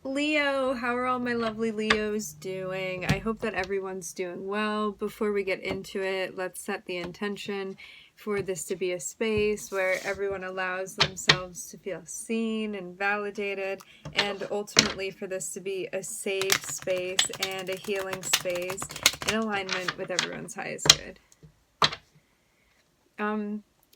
Leo, how are all my lovely Leos doing? I hope that everyone's doing well. Before we get into it, let's set the intention for this to be a space where everyone allows themselves to feel seen and validated, and ultimately for this to be a safe space and a healing space in alignment with everyone's highest good.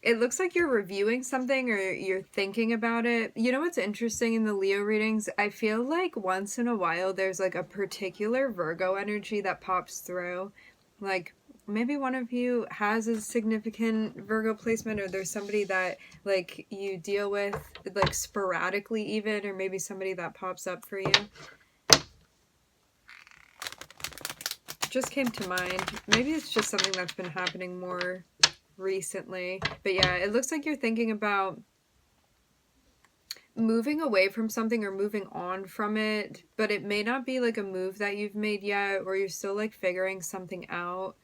It looks like you're reviewing something or you're thinking about it. You know what's interesting in the Leo readings? I feel like once in a while there's like a particular Virgo energy that pops through. Like maybe one of you has a significant Virgo placement, or there's somebody that like you deal with like sporadically even, or maybe somebody that pops up for you. Just came to mind. Maybe it's just something that's been happening more recently. But yeah, it looks like you're thinking about moving away from something or moving on from it, but it may not be like a move that you've made yet, or you're still like figuring something out.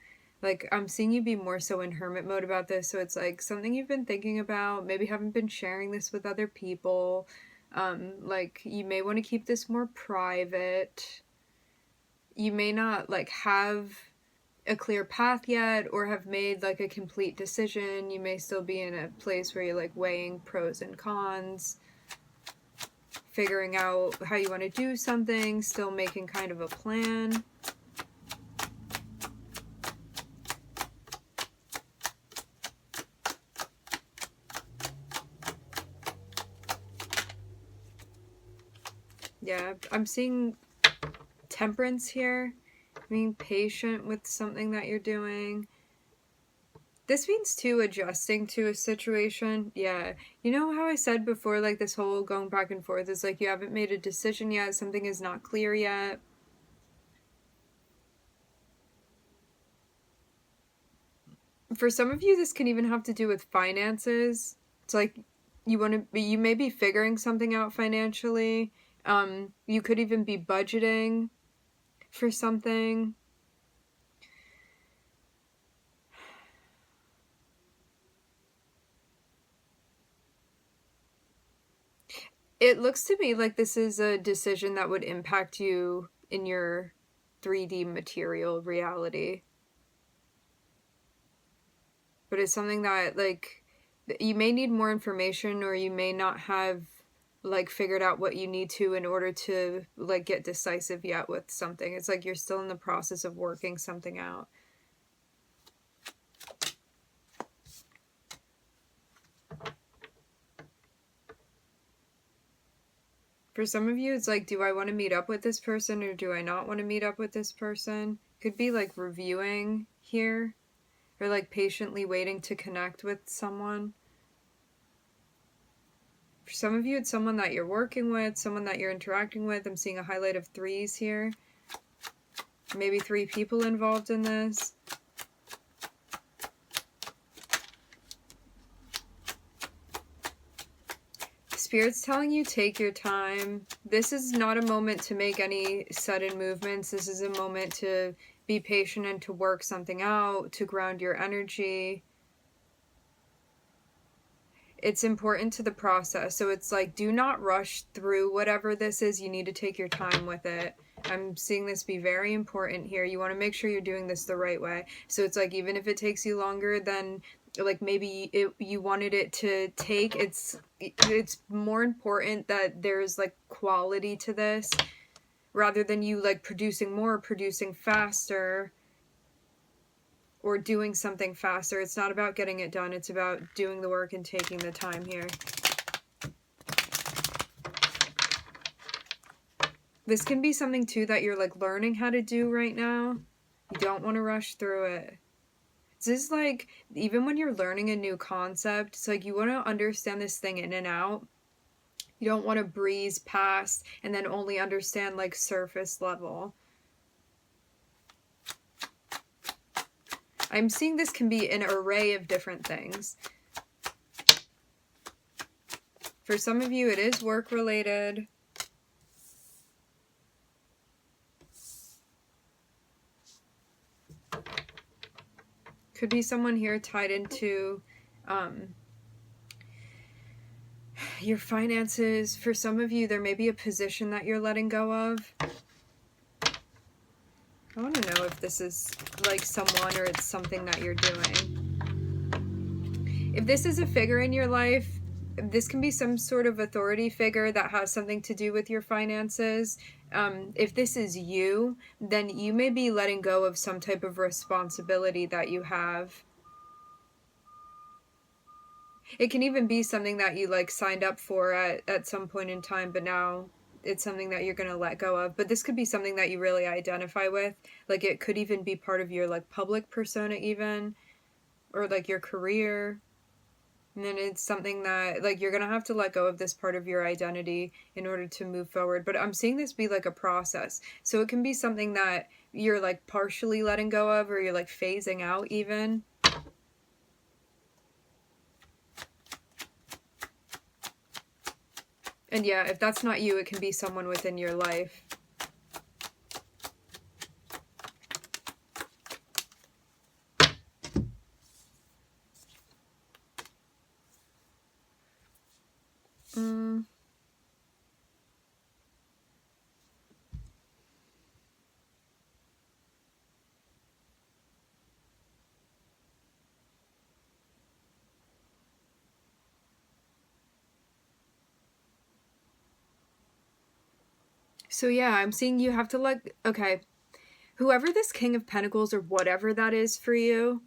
Like I'm seeing you be more so in hermit mode about this, so it's like something you've been thinking about, maybe haven't been sharing this with other people. Like you may want to keep this more private. You may not like have a clear path yet or have made like a complete decision. You may still be in a place where you're like weighing pros and cons, figuring out how you want to do something, still making kind of a plan. Yeah, I'm seeing temperance here, being patient with something that you're doing. This means too adjusting to a situation. Yeah. You know how I said before, like this whole going back and forth is like you haven't made a decision yet, something is not clear yet. For some of you, this can even have to do with finances. It's like you may be figuring something out financially. You could even be budgeting for something. It looks to me like this is a decision that would impact you in your 3D material reality. But it's something that, like, you may need more information, or you may not have, like, figured out what you need to in order to, like, get decisive yet with something. It's like you're still in the process of working something out. For some of you, it's like, do I want to meet up with this person or do I not want to meet up with this person? Could be like reviewing here, or like patiently waiting to connect with someone. For some of you, it's someone that you're working with, someone that you're interacting with. I'm seeing a highlight of 3s here. Maybe 3 people involved in this. Spirit's telling you take your time. This is not a moment to make any sudden movements. This is a moment to be patient and to work something out, to ground your energy. It's important to the process. So it's like, do not rush through whatever this is. You need to take your time with it. I'm seeing this be very important here. You want to make sure you're doing this the right way. So it's like, even if it takes you longer than like maybe you wanted it to take, it's more important that there's like quality to this rather than you like producing more, producing faster, or doing something faster. It's not about getting it done. It's about doing the work and taking the time here. This can be something too that you're like learning how to do right now. You don't want to rush through it. This is like, even when you're learning a new concept, it's like you want to understand this thing in and out. You don't want to breeze past and then only understand like surface level. I'm seeing this can be an array of different things. For some of you, it is work related. Could be someone here tied into your finances. For some of you, there may be a position that you're letting go of. I want to know if this is like someone or it's something that you're doing. If this is a figure in your life, this can be some sort of authority figure that has something to do with your finances. If this is you, then you may be letting go of some type of responsibility that you have. It can even be something that you like signed up for at some point in time, but now it's something that you're going to let go of. But this could be something that you really identify with. Like it could even be part of your like public persona even, or like your career. And then it's something that like you're going to have to let go of this part of your identity in order to move forward. But I'm seeing this be like a process. So it can be something that you're like partially letting go of, or you're like phasing out even. And yeah, if that's not you, it can be someone within your life. So yeah, I'm seeing you have to okay, whoever this King of Pentacles or whatever that is for you,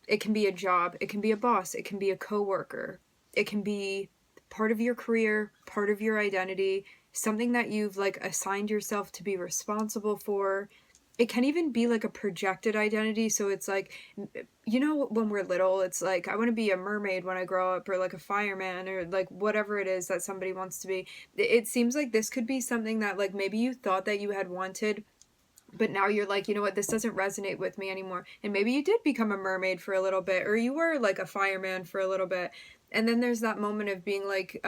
it can be a job, it can be a boss, it can be a coworker, it can be part of your career, part of your identity, something that you've like assigned yourself to be responsible for. It can even be like a projected identity. So it's like, you know, when we're little, it's like, I want to be a mermaid when I grow up, or like a fireman, or like whatever it is that somebody wants to be. It seems like this could be something that like maybe you thought that you had wanted, but now you're like, you know what, this doesn't resonate with me anymore. And maybe you did become a mermaid for a little bit, or you were like a fireman for a little bit. And then there's that moment of being like,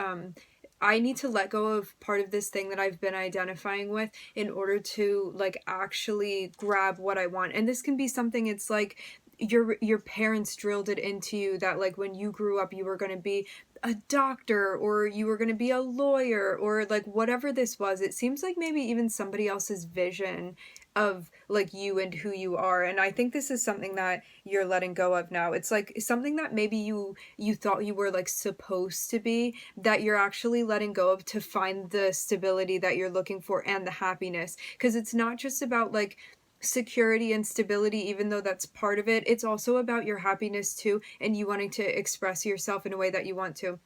I need to let go of part of this thing that I've been identifying with in order to like actually grab what I want. And this can be something, it's like your parents drilled it into you that like when you grew up you were going to be a doctor, or you were going to be a lawyer, or like whatever this was. It seems like maybe even somebody else's vision of like you and who you are. And I think this is something that you're letting go of now. It's like something that maybe you thought you were like supposed to be, that you're actually letting go of to find the stability that you're looking for and the happiness. Because it's not just about like security and stability, even though that's part of it. It's also about your happiness too, and you wanting to express yourself in a way that you want to.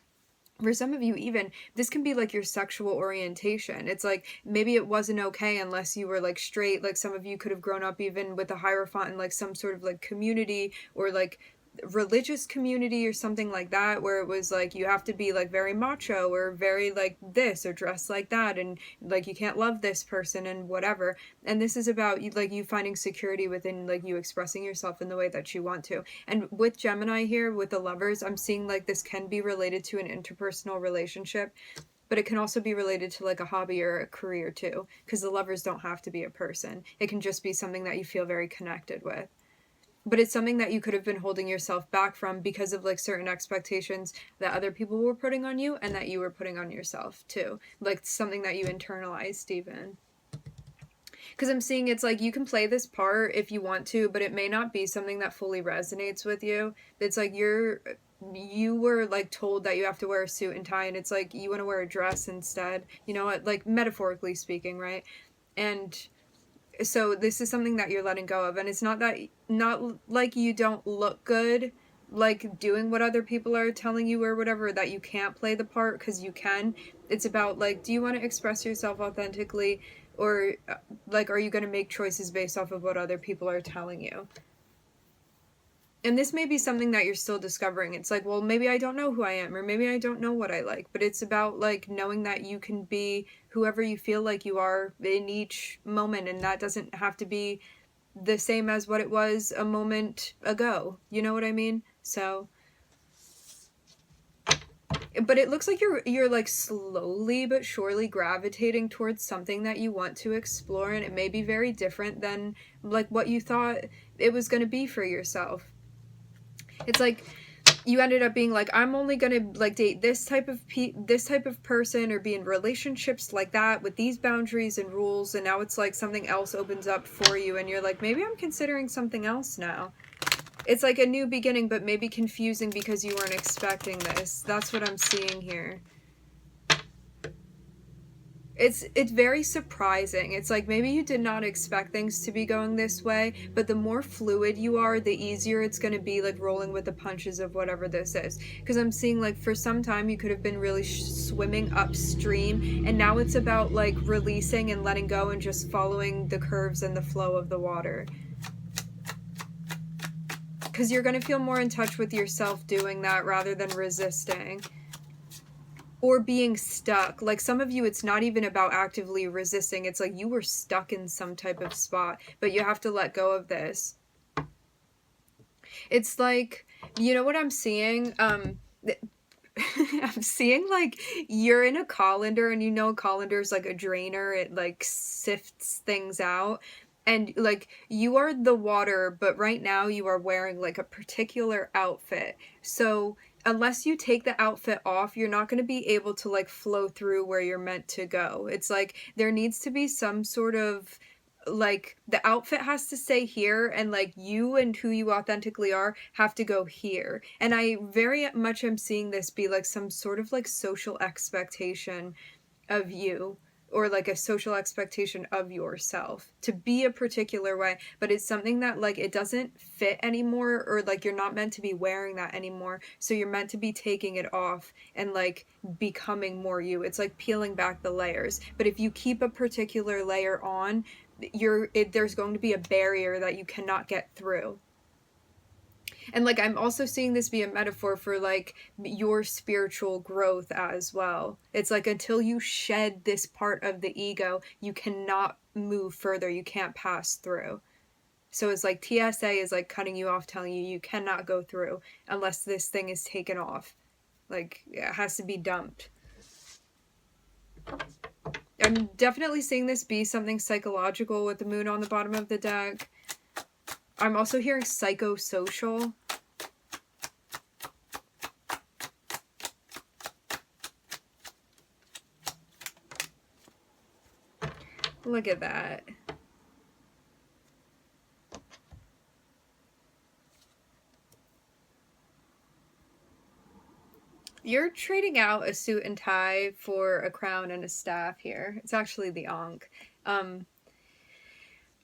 For some of you, even this can be like your sexual orientation. It's like maybe it wasn't okay unless you were like straight. Like some of you could have grown up even with a hierophant in like some sort of like community, or like religious community or something like that, where it was like you have to be like very macho, or very like this, or dress like that, and like you can't love this person and whatever. And this is about you, like you finding security within like you expressing yourself in the way that you want to. And with Gemini here, with the Lovers, I'm seeing like this can be related to an interpersonal relationship, but it can also be related to like a hobby or a career too, because the Lovers don't have to be a person. It can just be something that you feel very connected with. But it's something that you could have been holding yourself back from because of like certain expectations that other people were putting on you, and that you were putting on yourself too. Like something that you internalized even. Because I'm seeing it's like you can play this part if you want to, but it may not be something that fully resonates with you. It's like you were like told that you have to wear a suit and tie, and it's like you want to wear a dress instead. You know what? Like metaphorically speaking, right? And so this is something that you're letting go of. And it's not like you don't look good like doing what other people are telling you or whatever, that you can't play the part, because you can. It's about like, do you want to express yourself authentically, or like are you going to make choices based off of what other people are telling you? And this may be something that you're still discovering. It's like, well, maybe I don't know who I am, or maybe I don't know what I like. But it's about like knowing that you can be whoever you feel like you are in each moment, and that doesn't have to be the same as what it was a moment ago. You know what I mean? So, but it looks like you're like slowly but surely gravitating towards something that you want to explore, and it may be very different than like what you thought it was going to be for yourself. It's like you ended up being like, I'm only gonna like date this type of person, or be in relationships like that with these boundaries and rules, and now it's like something else opens up for you and you're like, maybe I'm considering something else now. It's like a new beginning, but maybe confusing because you weren't expecting this. That's what I'm seeing here. It's very surprising. It's like maybe you did not expect things to be going this way, but the more fluid you are, the easier it's going to be, like rolling with the punches of whatever this is. Because I'm seeing like for some time you could have been really swimming upstream, and now it's about like releasing and letting go and just following the curves and the flow of the water. Because you're going to feel more in touch with yourself doing that rather than resisting. Or being stuck. Like some of you, it's not even about actively resisting. It's like you were stuck in some type of spot, but you have to let go of this. It's like, you know what I'm seeing? I'm seeing like you're in a colander, and you know a colander is like a drainer. It like sifts things out. And like you are the water, but right now you are wearing like a particular outfit. So unless you take the outfit off, you're not going to be able to like flow through where you're meant to go. It's like there needs to be some sort of like the outfit has to stay here, and like you and who you authentically are have to go here. And I very much am seeing this be like some sort of like social expectation of you, or like a social expectation of yourself to be a particular way, but it's something that like it doesn't fit anymore, or like you're not meant to be wearing that anymore, so you're meant to be taking it off and like becoming more you. It's like peeling back the layers. But if you keep a particular layer on, there's going to be a barrier that you cannot get through. And like I'm also seeing this be a metaphor for like your spiritual growth as well. It's like until you shed this part of the ego, you cannot move further, you can't pass through. So it's like TSA is like cutting you off, telling you you cannot go through unless this thing is taken off. Like it has to be dumped. I'm definitely seeing this be something psychological with the moon on the bottom of the deck. I'm also hearing psychosocial. Look at that. You're trading out a suit and tie for a crown and a staff here. It's actually the Ankh.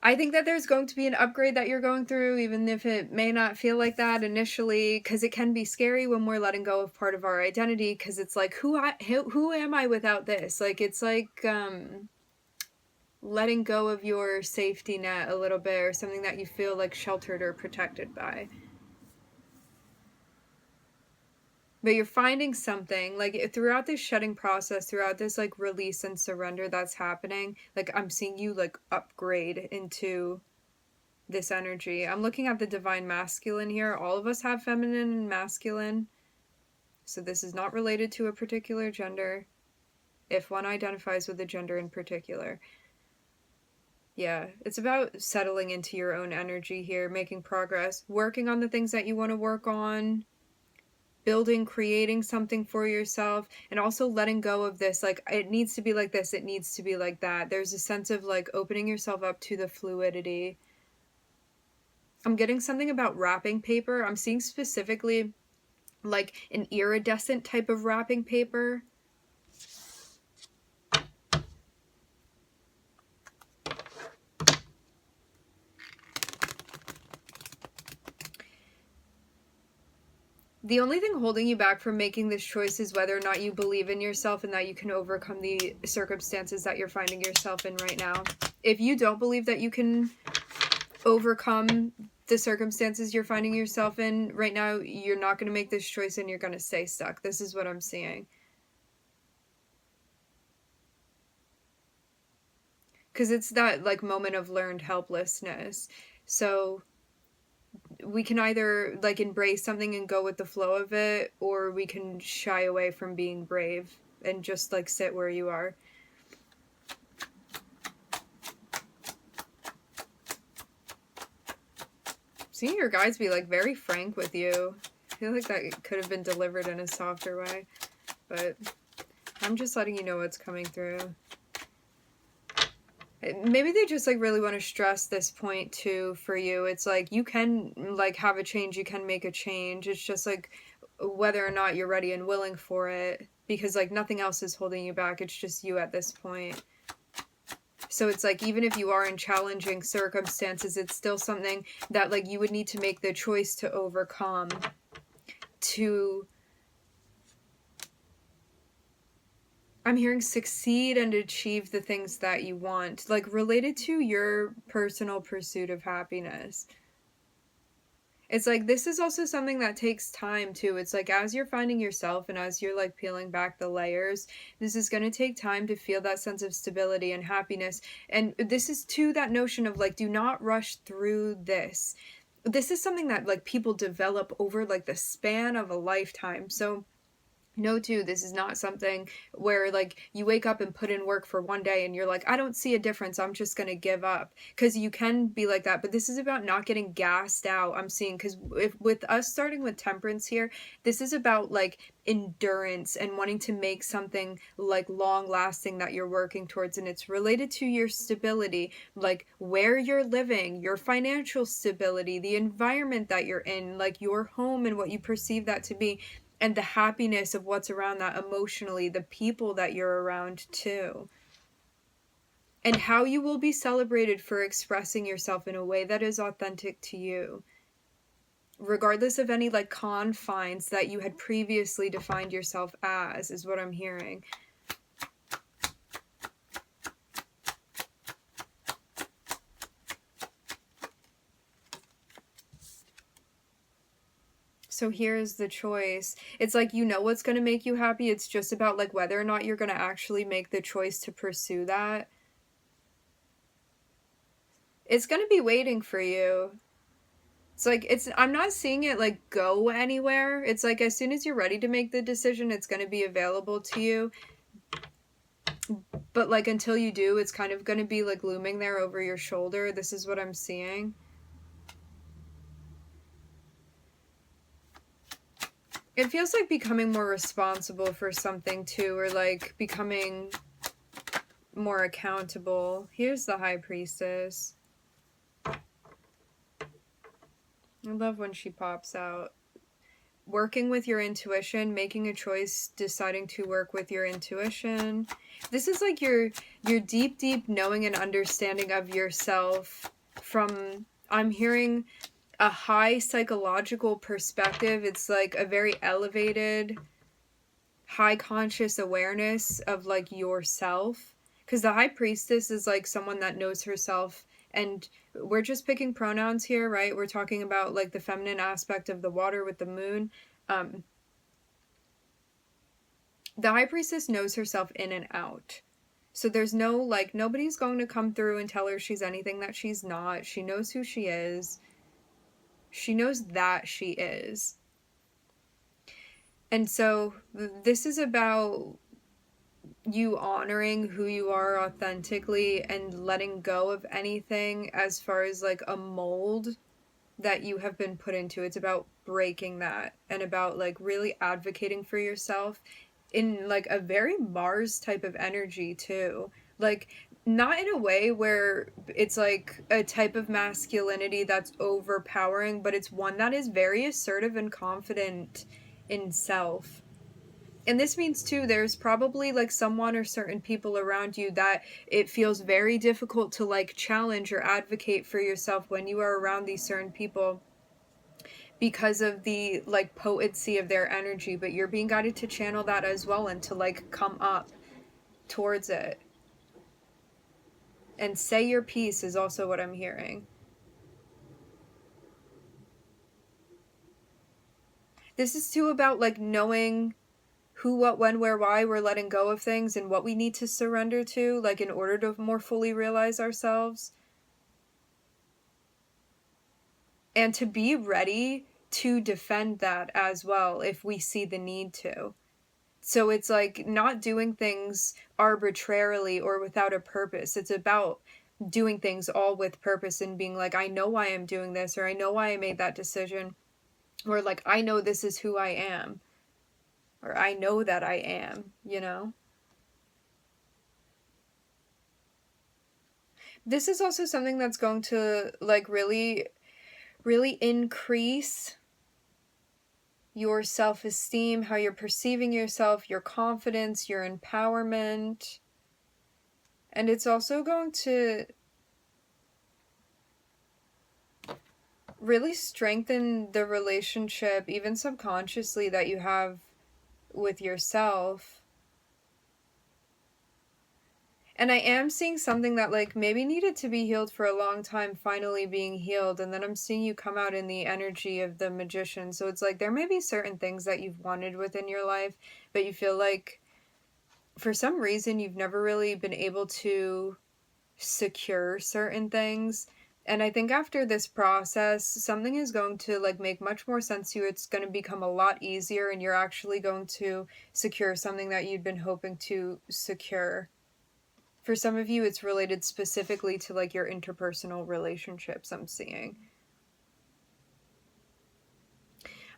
I think that there's going to be an upgrade that you're going through, even if it may not feel like that initially, because it can be scary when we're letting go of part of our identity, because it's like, who am I without this? Like, it's like letting go of your safety net a little bit, or something that you feel like sheltered or protected by. But you're finding something, like, throughout this shedding process, throughout this, like, release and surrender that's happening, like, I'm seeing you, like, upgrade into this energy. I'm looking at the divine masculine here. All of us have feminine and masculine. So this is not related to a particular gender, if one identifies with a gender in particular. Yeah, it's about settling into your own energy here, making progress, working on the things that you want to work on, building, creating something for yourself, and also letting go of this, like, it needs to be like this, it needs to be like that. There's a sense of, like, opening yourself up to the fluidity. I'm getting something about wrapping paper. I'm seeing specifically, like, an iridescent type of wrapping paper. The only thing holding you back from making this choice is whether or not you believe in yourself and that you can overcome the circumstances that you're finding yourself in right now. If you don't believe that you can overcome the circumstances you're finding yourself in right now, you're not going to make this choice and you're going to stay stuck. This is what I'm seeing. Because it's that, like, moment of learned helplessness. So we can either, like, embrace something and go with the flow of it, or we can shy away from being brave and just, like, sit where you are. Seeing your guides be, like, very frank with you. feel like that could have been delivered in a softer way, but I'm just letting you know what's coming through. Maybe they just like really want to stress this point too for you. It's like you can like have a change, you can make a change. It's just like whether or not you're ready and willing for it, because like nothing else is holding you back. It's just you at this point. So it's like even if you are in challenging circumstances, it's still something that like you would need to make the choice to overcome, to, I'm hearing, succeed and achieve the things that you want, like related to your personal pursuit of happiness. It's like this is also something that takes time too. It's like as you're finding yourself and as you're like peeling back the layers, this is going to take time to feel that sense of stability and happiness. And this is to that notion of like, do not rush through this. This is something that like people develop over like the span of a lifetime. So no, too, this is not something where like you wake up and put in work for one day and you're like, I don't see a difference, I'm just gonna give up. Because you can be like that, but this is about not getting gassed out. I'm seeing, because if with us starting with temperance here, this is about like endurance and wanting to make something like long lasting that you're working towards, and it's related to your stability, like where you're living, your financial stability, the environment that you're in, like your home and what you perceive that to be, and the happiness of what's around that emotionally, the people that you're around too. And how you will be celebrated for expressing yourself in a way that is authentic to you, regardless of any like confines that you had previously defined yourself as, is what I'm hearing. So here's the choice. It's like, you know what's going to make you happy. It's just about like whether or not you're going to actually make the choice to pursue that. It's going to be waiting for you. It's like, I'm not seeing it like go anywhere. It's like as soon as you're ready to make the decision, it's going to be available to you. But like until you do, it's kind of going to be like looming there over your shoulder. This is what I'm seeing. It feels like becoming more responsible for something too, or like becoming more accountable. Here's the High Priestess. I love when she pops out. Working with your intuition, making a choice, deciding to work with your intuition. This is like your deep knowing and understanding of yourself from, I'm hearing, a high psychological perspective. It's like a very elevated, high conscious awareness of like yourself. Because the High Priestess is like someone that knows herself, and we're just picking pronouns here, right? We're talking about like the feminine aspect of the water with the moon. The High Priestess knows herself in and out. So there's no like, nobody's going to come through and tell her she's anything that she's not. She knows who she is. She knows that she is. And so this is about you honoring who you are authentically and letting go of anything as far as like a mold that you have been put into. It's about breaking that and about like really advocating for yourself in like a very Mars type of energy too. Like not in a way where it's like a type of masculinity that's overpowering, but it's one that is very assertive and confident in self. And this means too, there's probably like someone or certain people around you that it feels very difficult to like challenge or advocate for yourself when you are around these certain people because of the like potency of their energy, but you're being guided to channel that as well and to like come up towards it. And say your piece is also what I'm hearing. This is too about like knowing who, what, when, where, why we're letting go of things and what we need to surrender to, like in order to more fully realize ourselves. And to be ready to defend that as well if we see the need to. So it's like not doing things arbitrarily or without a purpose. It's about doing things all with purpose and being like, I know why I'm doing this, or I know why I made that decision. Or like, I know this is who I am. Or I know that I am, you know? This is also something that's going to like really, really increase your self-esteem, how you're perceiving yourself, your confidence, your empowerment. And it's also going to really strengthen the relationship, even subconsciously, that you have with yourself. And I am seeing something that like maybe needed to be healed for a long time finally being healed, and then I'm seeing you come out in the energy of the magician. So it's like there may be certain things that you've wanted within your life, but you feel like for some reason you've never really been able to secure certain things. And I think after this process, something is going to like make much more sense to you. It's going to become a lot easier, and you're actually going to secure something that you'd been hoping to secure. For some of you, it's related specifically to like your interpersonal relationships, I'm seeing.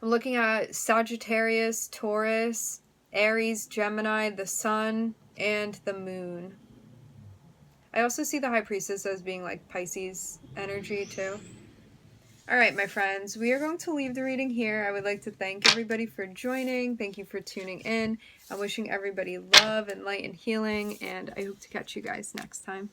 I'm looking at Sagittarius, Taurus, Aries, Gemini, the Sun, and the Moon. I also see the High Priestess as being like Pisces energy too. All right, my friends, we are going to leave the reading here. I would like to thank everybody for joining. Thank you for tuning in. I'm wishing everybody love and light and healing, and I hope to catch you guys next time.